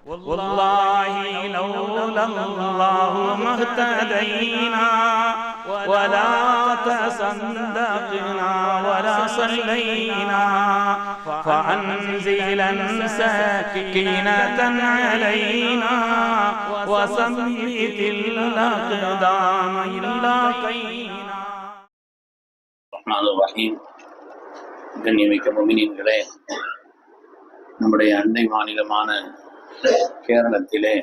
والله لولا الله ما اهتدينا ولا تصدقنا ولا صلينا فأنزلا سكينة علينا وثبت الأقدام إلا قينا. الرحمن الرحيم. கண்ணியமிக்க முஃமினீன்களே, நம்முடைய அண்டை மாநிலமான கேரளத்திலே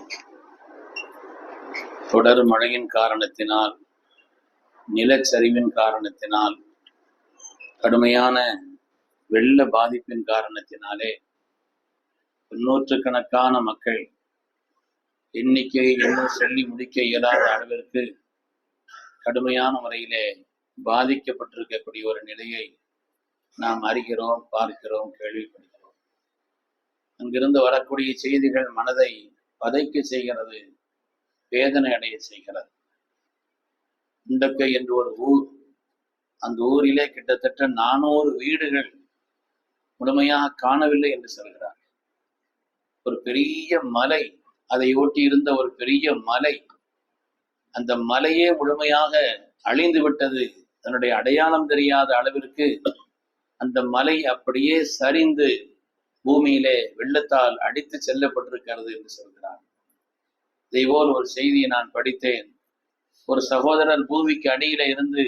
தொடர் மழையின் காரணத்தினால், நிலச்சரிவின் காரணத்தினால், கடுமையான வெள்ள பாதிப்பின் காரணத்தினாலே நூற்றுக்கணக்கான மக்கள் எண்ணிக்கை இன்னும் சொல்லி முடிக்க இயலாத அளவிற்கு கடுமையான முறையிலே பாதிக்கப்பட்டிருக்கக்கூடிய ஒரு நிலையை நாம் அறிகிறோம், பார்க்கிறோம், கேள்விப்படுகிறோம். அங்கிருந்து வரக்கூடிய செய்திகள் மனதை பதைக்க செய்கிறது, வேதனை அடைய செய்கிறது. இண்டக்கை என்று ஒரு ஊர், அந்த ஊரிலே கிட்டத்தட்ட 400 வீடுகள் முழுமையாக காணவில்லை என்று சொல்கிறார். ஒரு பெரிய மலை, அதை ஒட்டி இருந்த ஒரு பெரிய மலை, அந்த மலையே முழுமையாக அழிந்து விட்டது. தன்னுடைய அடையாளம் தெரியாத அளவிற்கு அந்த மலை அப்படியே சரிந்து பூமியிலே வெள்ளத்தால் அடித்து செல்லப்பட்டிருக்கிறது என்று சொல்கிறார். இதேபோல் ஒரு செய்தியை நான் படித்தேன். ஒரு சகோதரர் பூமிக்கு அடியில இருந்து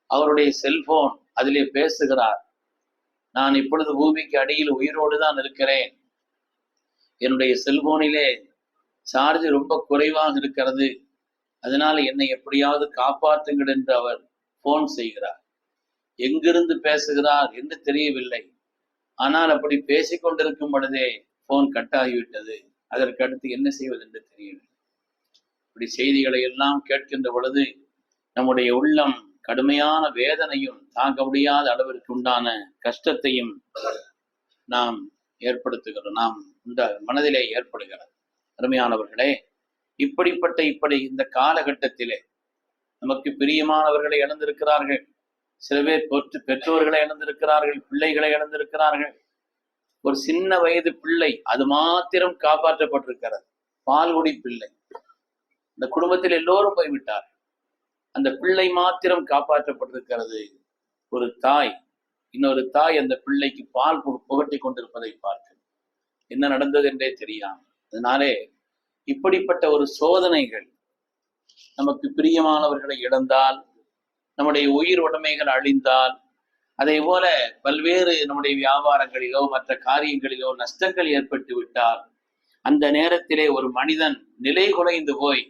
அவருடைய செல்போன் அதிலே பேசுகிறார். நான் இப்பொழுது பூமிக்கு அடியில் உயிரோடு தான் இருக்கிறேன், என்னுடைய செல்போனிலே சார்ஜ் ரொம்ப குறைவாக இருக்கிறது, அதனால என்னை எப்படியாவது காப்பாற்றுங்கள் என்று அவர் போன் செய்கிறார். எங்கிருந்து பேசுகிறார் என்று தெரியவில்லை. ஆனால் அப்படி பேசிக்கொண்டிருக்கும் பொழுதே போன் கட் ஆகிவிட்டது. அதற்கு அடுத்து என்ன செய்வது என்று தெரியவில்லை. இப்படி செய்திகளை எல்லாம் கேட்கின்ற பொழுது நம்முடைய உள்ளம் கடுமையான வேதனையும் தாங்க முடியாத அளவிற்கு உண்டான கஷ்டத்தையும் நாம் ஏற்படுத்துகிறோம், நாம் இந்த மனதிலே ஏற்படுகிறது. அருமையானவர்களே, இப்படி இந்த காலகட்டத்திலே நமக்கு பிரியமானவர்களை இழந்திருக்கிறார்கள். சில பேர் பெற்றோர்களை இழந்திருக்கிறார்கள், பிள்ளைகளை இழந்திருக்கிறார்கள். ஒரு சின்ன வயது பிள்ளை, அது மாத்திரம் காப்பாற்றப்பட்டிருக்கிறது, பால்குடி பிள்ளை. இந்த குடும்பத்தில் எல்லோரும் போய்விட்டார், அந்த பிள்ளை மாத்திரம் காப்பாற்றப்பட்டிருக்கிறது. ஒரு தாய், இன்னொரு தாய் அந்த பிள்ளைக்கு பால் புகட்டி கொண்டிருப்பதை பார்க்க என்ன நடந்தது என்றே தெரியாமல். அதனாலே இப்படிப்பட்ட ஒரு சோதனைகள், நமக்கு பிரியமானவர்களை இழந்தால், நம்முடைய உயிர் உடைமைகள் அழிந்தால், அதே போல பல்வேறு நம்முடைய வியாபாரங்களிலோ மற்ற காரியங்களிலோ நஷ்டங்கள் ஏற்பட்டு விட்டால், அந்த நேரத்திலே ஒரு மனிதன் நிலை குலைந்து போய்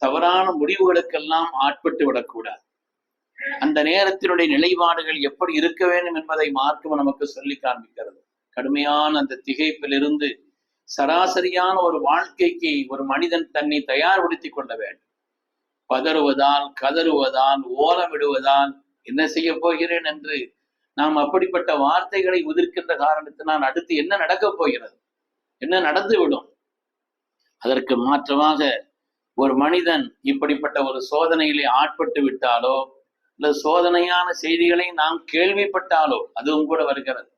தவறான முடிவுகளுக்கெல்லாம் ஆட்பட்டு விடக்கூடாது. அந்த நேரத்தினுடைய நிலைப்பாடுகள் எப்படி இருக்க வேண்டும் என்பதை மார்க்கம் நமக்கு சொல்லி காண்பிக்கிறது. கடுமையான அந்த திகைப்பிலிருந்து சராசரியான ஒரு வாழ்க்கைக்கு ஒரு மனிதன் தன்னை தயார்படுத்தி கொள்ள வேண்டும். பதறுவதால், கதறுவதால், ஓலமிடுவதால் என்ன செய்ய போகிறேன் என்று நாம் அப்படிப்பட்ட வார்த்தைகளை உதிர்க்கின்ற காரணத்தினால் அடுத்து என்ன நடக்கப் போகிறது, என்ன நடந்துவிடும். அதற்கு மாற்றமாக ஒரு மனிதன் இப்படிப்பட்ட ஒரு சோதனையிலே ஆட்பட்டு விட்டாலோ, அல்லது சோதனையான செய்திகளை நாம் கேள்விப்பட்டாலோ, அதுவும் கூட வருகிறது.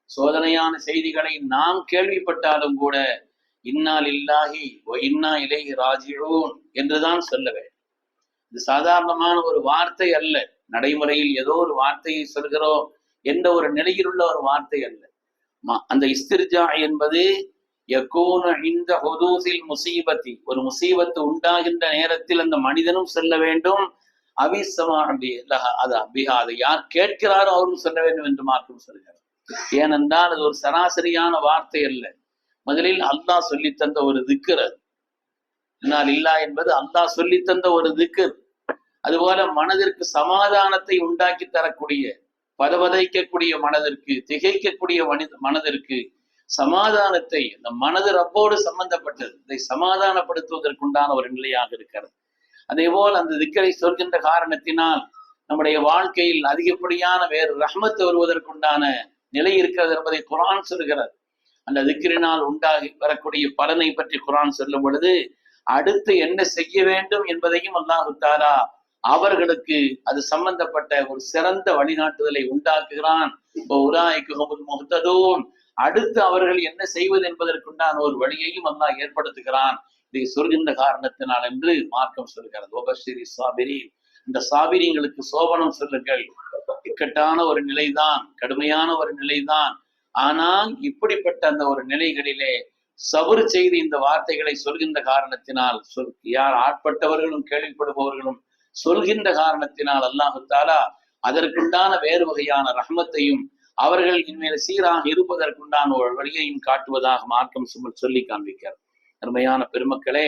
சோதனையான செய்திகளை நாம் கேள்விப்பட்டாலும் கூட இன்னா லில்லாஹி வ இன்னா இலைஹி ராஜிஊன் என்றுதான் சொல்ல வேண்டும். இது சாதாரணமான ஒரு வார்த்தை அல்ல, நடைமுறையில் ஏதோ ஒரு வார்த்தையை சொல்கிறோம் என்ற ஒரு நிலையில் உள்ள ஒரு வார்த்தை அல்ல. அந்த இஸ்திர்ஜா என்பது யகூனு இன்த ஹுதூஸில் முஸீபத்தி, ஒரு முசீபத்து உண்டாகின்ற நேரத்தில் அந்த மனிதனும் சொல்ல வேண்டும். அதை யார் கேட்கிறாரோ அவரும் சொல்ல வேண்டும் என்று மாற்றம் சொல்கிறார். ஏனென்றால் அது ஒரு சராசரியான வார்த்தை அல்ல. முதலில் அல்லாஹ் சொல்லி தந்த ஒரு திக்ர். அது இன்னால் இல்லா என்பது அல்லாஹ் சொல்லி தந்த ஒரு திக்ர். அதுபோல மனதிற்கு சமாதானத்தை உண்டாக்கி தரக்கூடிய, பதவதைக்கக்கூடிய மனதிற்கு, திகைக்கக்கூடிய மனதிற்கு சமாதானத்தை, அந்த மனது ரப்போடு சம்பந்தப்பட்டது, இதை சமாதானப்படுத்துவதற்குண்டான ஒரு நிலையாக இருக்கிறது. அதே போல் அந்த திக்கரை சொல்கின்ற காரணத்தினால் நம்முடைய வாழ்க்கையில் அதிகப்படியான வேறு ரஹ்மத்து வருவதற்குண்டான நிலை இருக்கிறது என்பதை குர்ஆன் சொல்கிறது. அந்த திக்ரினால் உண்டாகி வரக்கூடிய பலனை பற்றி குர்ஆன் சொல்லும் பொழுது அடுத்து என்ன செய்ய வேண்டும் என்பதையும் அல்லாஹ் தஆலா அவர்களுக்கு அது சம்பந்தப்பட்ட ஒரு சிறந்த வழிகாட்டுதலை உண்டாக்குகிறான். அடுத்து அவர்கள் என்ன செய்வது என்பதற்குண்டான ஒரு வழியையும் அல்லாஹ் ஏற்படுத்துகிறான் இதை சொல்கின்ற காரணத்தினால் என்று மார்க்கம் சொல்கிறது. ஒபஸ்ரீ சாபிரி, இந்த சாபிரிங்களுக்கு சோபனம் சொல்லுங்கள். இக்கட்டான ஒரு நிலைதான், கடுமையான ஒரு நிலைதான். ஆனால் இப்படிப்பட்ட அந்த ஒரு நிலைகளிலே சபுர் செய்து இந்த வார்த்தைகளை சொல்கின்ற காரணத்தினால் யார் ஆட்பட்டவர்களும் கேள்விப்படுபவர்களும் சொல்கின்ற காரணத்தினால் அல்லாஹு தாலா அதற்குண்டான வேறு வகையான ரஹ்மத்தையும் அவர்கள் இனிமேல் சீராக இருப்பதற்குண்டான ஒரு வழியையும் காட்டுவதாக மார்க்கம் சொல்லி காண்பிக்கிறார். அருமையான பெருமக்களே,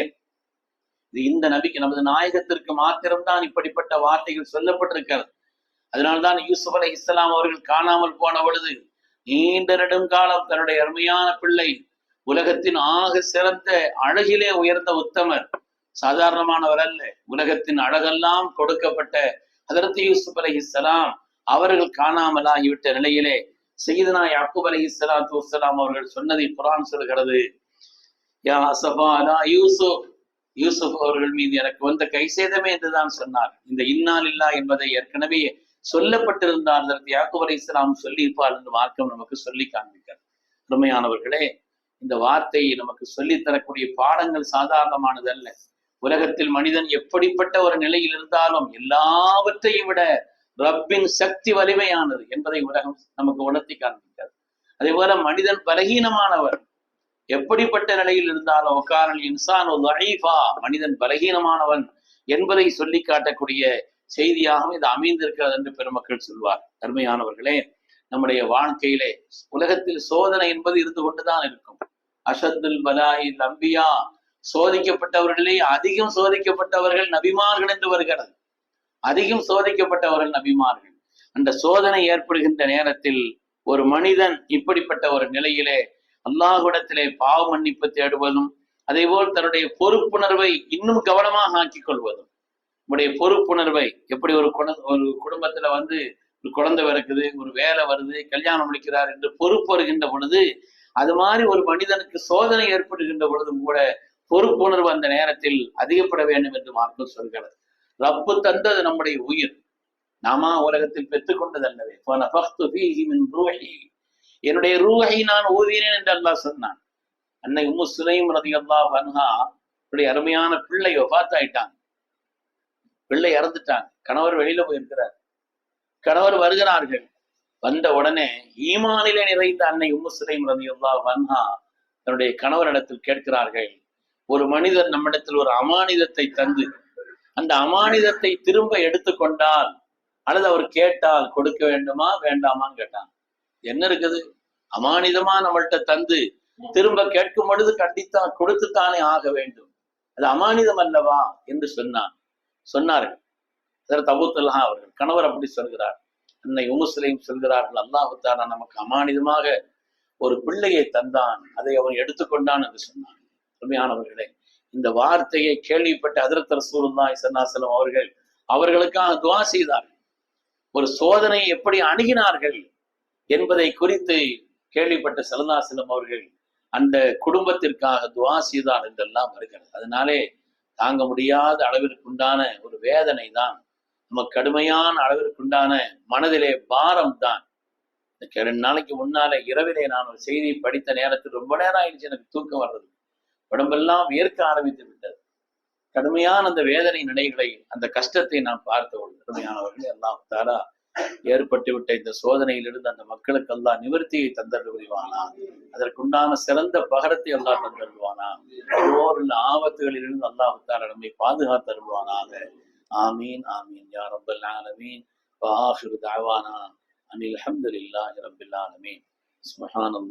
இது இந்த நபிக்கு, நமது நாயகத்திற்கு மாத்திரம்தான் இப்படிப்பட்ட வார்த்தைகள் சொல்லப்பட்டிருக்கிறது. அதனால்தான் யூசுப் அலைஹிஸ்ஸலாம் அவர்கள் காணாமல் போன பொழுது நீண்ட நெடுங்காலம் தன்னுடைய அருமையான பிள்ளை, உலகத்தின் ஆக சிறந்த அழகிலே உயர்ந்த உத்தமர், சாதாரணமானவர் அல்ல, உலகத்தின் அழகெல்லாம் கொடுக்கப்பட்ட ஹதரத் யூசுப் அலைஹிஸ்ஸலாம் அவர்கள் காணாமல் ஆகிவிட்ட நிலையிலே சையதுனா யாக்கூப் அலைஹிஸ்ஸலாத்து வஸ்ஸலாம் அவர்கள் சொன்னதை குர்ஆன் சொல்கிறது. யா அஸஃபா அலா யூசுப், யூசுப் அவர்கள் மீது எனக்கு வந்த கை சேதமே என்றுதான் சொன்னார். இந்த இன்னா லில்லாஹ் என்பதை ஏற்கனவே சொல்லப்பட்டிருந்தார், ஹதரத் யாக்கூப் அலைஹிஸ்ஸலாம் சொல்லியிருப்பார் என்று மார்க்கம் நமக்கு சொல்லி காண்பிக்கிறார். உண்மையானவர்களே, இந்த வார்த்தையை நமக்கு சொல்லித் தரக்கூடிய பாடங்கள் சாதாரணமானது அல்ல. உலகத்தில் மனிதன் எப்படிப்பட்ட ஒரு நிலையில் இருந்தாலும் எல்லாவற்றையும் விட ரப்பின் சக்தி வலிமையானது என்பதை உலகம் நமக்கு உணர்த்தி காண்பிக்கிறது. அதே போல மனிதன் பலகீனமானவர், எப்படிப்பட்ட நிலையில் இருந்தாலும் உக்காரல் இன்சான் லைஃபா, மனிதன் பலகீனமானவன் என்பதை சொல்லி காட்டக்கூடிய செய்தியாகவும் இது அமைந்திருக்கிறது என்று பெருமக்கள் சொல்வார். அருமையானவர்களே, நம்முடைய வாழ்க்கையிலே உலகத்தில் சோதனை என்பது இருந்து கொண்டுதான் இருக்கும். அஷத்துல் பலாயில் அம்பியா, சோதிக்கப்பட்டவர்களே அதிகம் சோதிக்கப்பட்டவர்கள் நபிமார்கள் என்று வருகிறது. அதிகம் சோதிக்கப்பட்டவர்கள் நபிமார்கள். அந்த சோதனை ஏற்படுகின்ற நேரத்தில் ஒரு மனிதன் இப்படிப்பட்ட ஒரு நிலையிலே அல்லாஹ்விடத்திலே பாவ மன்னிப்பு தேடுவதும், அதே போல் தன்னுடைய பொறுப்புணர்வை இன்னும் கவனமாக ஆக்கிக் கொள்வதும். நம்முடைய பொறுப்புணர்வை எப்படி ஒரு குடும்பத்துல வந்து ஒரு குழந்தை பிறக்குது, ஒரு வேலை வருது, கல்யாணம் முடிக்கிறார் என்று பொறுப்பு வருகின்ற பொழுது, அது மாதிரி ஒரு மனிதனுக்கு சோதனை ஏற்படுகின்ற பொழுதும் கூட பொறுப்புணர்வு அந்த நேரத்தில் அதிகப்பட வேண்டும் என்று மார்க்கம் சொல்கிறது. ரப்பு தந்தது நம்முடைய உயிர், நாம உலகத்தில் பெற்றுக்கொண்டது அல்லவே. என்னுடைய ரூஹை நான் ஊதினேன் என்று அல்லாஹ் சொன்னான். அன்னை உம்மு சுலைம் ரலியல்லாஹு அன்ஹா அருமையான பிள்ளை வஃபாத் ஆயிட்டாங்க, பிள்ளை இறந்துட்டாங்க, கணவர் வெளியில போயிருக்கிறார். கணவர் வருகிறார்கள், வந்த உடனே ஈமானிலே நிறைந்த அன்னை உம்மு சுலைம் ரலியல்லாஹு அன்ஹா தன்னுடைய கணவரிடத்தில் கேட்கிறார்கள், ஒரு மனிதர் நம்மிடத்தில் ஒரு அமானிதத்தை தந்து அந்த அமானிதத்தை திரும்ப எடுத்துக்கொண்டால் அல்லது அவர் கேட்டால் கொடுக்க வேண்டுமா வேண்டாமான்னு கேட்டாங்க. என்ன இருக்குது, அமானிதமா நம்மள்கிட்ட தந்து திரும்ப கேட்கும் பொழுது கண்டித்தா கொடுத்துத்தானே ஆக வேண்டும், அது அமானிதம் அல்லவா என்று சொன்னார்கள். அபூ தல்ஹா அவர்கள் கணவர் அப்படி சொல்கிறார். அன்னை உம்மு சுலைம் சொல்கிறார்கள், அல்லாஹ் தஆலா நமக்கு அமானிதமாக ஒரு பிள்ளையை தந்தான், அதை அவன் எடுத்துக்கொண்டான் என்று சொன்னான். உண்மையானவர்களே, இந்த வார்த்தையை கேள்விப்பட்ட ஹஜ்ரத் ரசூலுல்லாஹி ஸல்லல்லாஹு அலைஹி வஸல்லம் அவர்களுக்காக துஆ செய்தார்கள். ஒரு சோதனையை எப்படி அணுகினார்கள் என்பதை குறித்து கேள்விப்பட்ட ஸல்லல்லாஹு அலைஹி வஸல்லம் அவர்கள் அந்த குடும்பத்திற்காக துஆ செய்தார் என்றெல்லாம் வருகிறது. அதனாலே தாங்க முடியாத அளவிற்குண்டான ஒரு வேதனை தான், நமக்கு கடுமையான அளவிற்குண்டான மனதிலே பாரம் தான். 2 நாளைக்கு முன்னால இரவிலே நான் ஒரு செய்தியை படித்த நேரத்தில் ரொம்ப நேரம் ஆயிடுச்சு, எனக்கு தூக்கம் வர்றது, உடம்பெல்லாம் வியர்க்க ஆரம்பித்து விட்டது. கடுமையான அந்த வேதனை நிலைகளை, அந்த கஷ்டத்தை நாம் பார்த்த பொழுது கடுமையானவர்கள் அல்லாஹ் தஆலா ஏற்பட்டு விட்ட இந்த சோதனையிலிருந்து அந்த மக்களுக்கு அல்லாஹ் நிவர்த்தியை தந்தருள் புரிவானா, அதற்குண்டான சிறந்த பகரத்தை அல்லாஹ் தந்தருள்வானா, ஒவ்வொரு ஆபத்துகளிலிருந்து அல்லாஹ் தஆலா நம்மை பாதுகாத்தருள்வானாக. ஆமீன் ஆமீன் யா ரப்பல் ஆலமீன். வ ஆகிரு தஅவானா அனில் ஹம்துலில்லாஹி ரப்பில் ஆலமீன். சுப்ஹானல்லாஹ்.